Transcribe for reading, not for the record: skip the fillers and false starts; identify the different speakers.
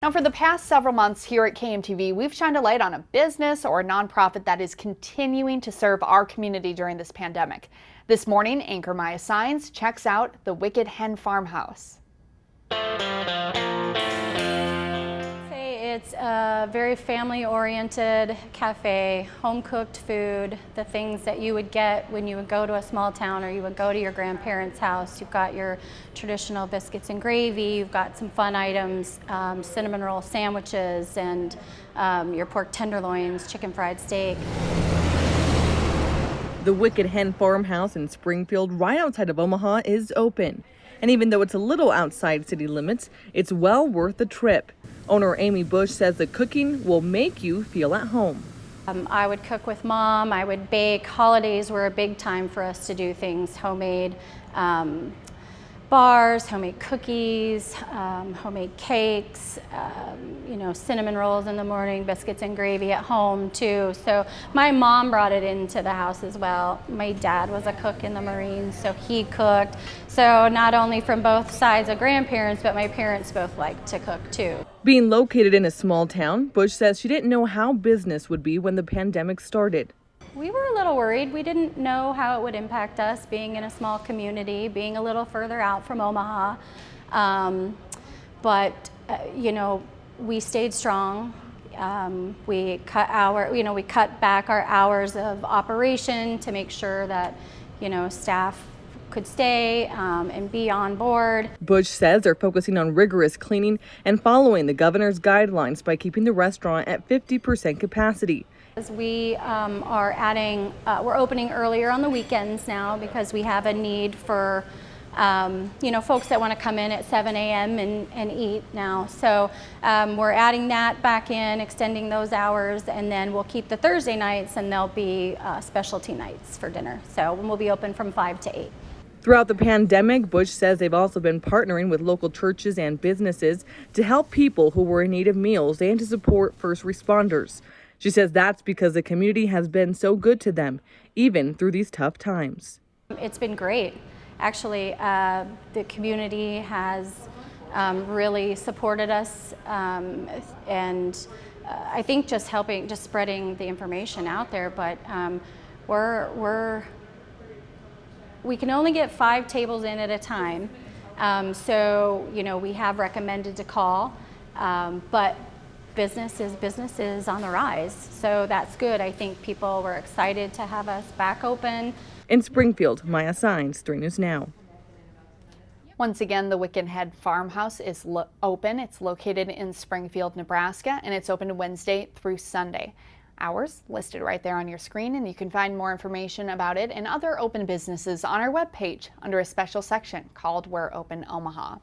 Speaker 1: Now, for the past several months here at KMTV, we've shined a light on a business or a nonprofit that is continuing to serve our community during this pandemic. This morning, anchor Maya Signs checks out the Wicked Hen Farmhouse.
Speaker 2: It's a very family-oriented cafe, home-cooked food, the things that you would get when you would go to a small town or you would go to your grandparents' house. You've got your traditional biscuits and gravy, you've got some fun items, cinnamon roll sandwiches, and your pork tenderloins, chicken fried steak.
Speaker 3: The Wicked Hen Farmhouse in Springfield, right outside of Omaha, is open. And even though it's a little outside city limits, it's well worth the trip. Owner Amy Bush says the cooking will make you feel at home.
Speaker 2: I would cook with Mom, I would bake. Holidays were a big time for us to do things homemade. Bars, homemade cookies, homemade cakes, cinnamon rolls in the morning, biscuits and gravy at home too. So my mom brought it into the house as well. My dad was a cook in the Marines, so he cooked. So not only from both sides of grandparents, but my parents both liked to cook too.
Speaker 3: Being located in a small town, Bush says she didn't know how business would be when the pandemic started.
Speaker 2: We were a little worried. We didn't know how it would impact us being in a small community, being a little further out from Omaha. We stayed strong. We cut back our hours of operation to make sure that, staff could stay and be on board.
Speaker 3: Bush says they're focusing on rigorous cleaning and following the governor's guidelines by keeping the restaurant at 50% capacity.
Speaker 2: We we're opening earlier on the weekends now because we have a need for, folks that want to come in at 7 a.m. and eat now. So we're adding that back in, extending those hours, and then we'll keep the Thursday nights and there'll be specialty nights for dinner. So we'll be open from 5 to 8.
Speaker 3: Throughout the pandemic, Bush says they've also been partnering with local churches and businesses to help people who were in need of meals and to support first responders. She says that's because the community has been so good to them, even through these tough times.
Speaker 2: It's been great. Actually, the community has really supported us, and I think just spreading the information out there. But we can only get 5 tables in at a time, so we have recommended to call, but business is on the rise, so that's good. I think people were excited to have us back open.
Speaker 3: In Springfield, Maya Signs, 3 News Now.
Speaker 1: Once again, the Wicked Hen Farmhouse is open. It's located in Springfield, Nebraska, and it's open Wednesday through Sunday. Hours listed right there on your screen, and you can find more information about it and other open businesses on our webpage under a special section called We're Open Omaha.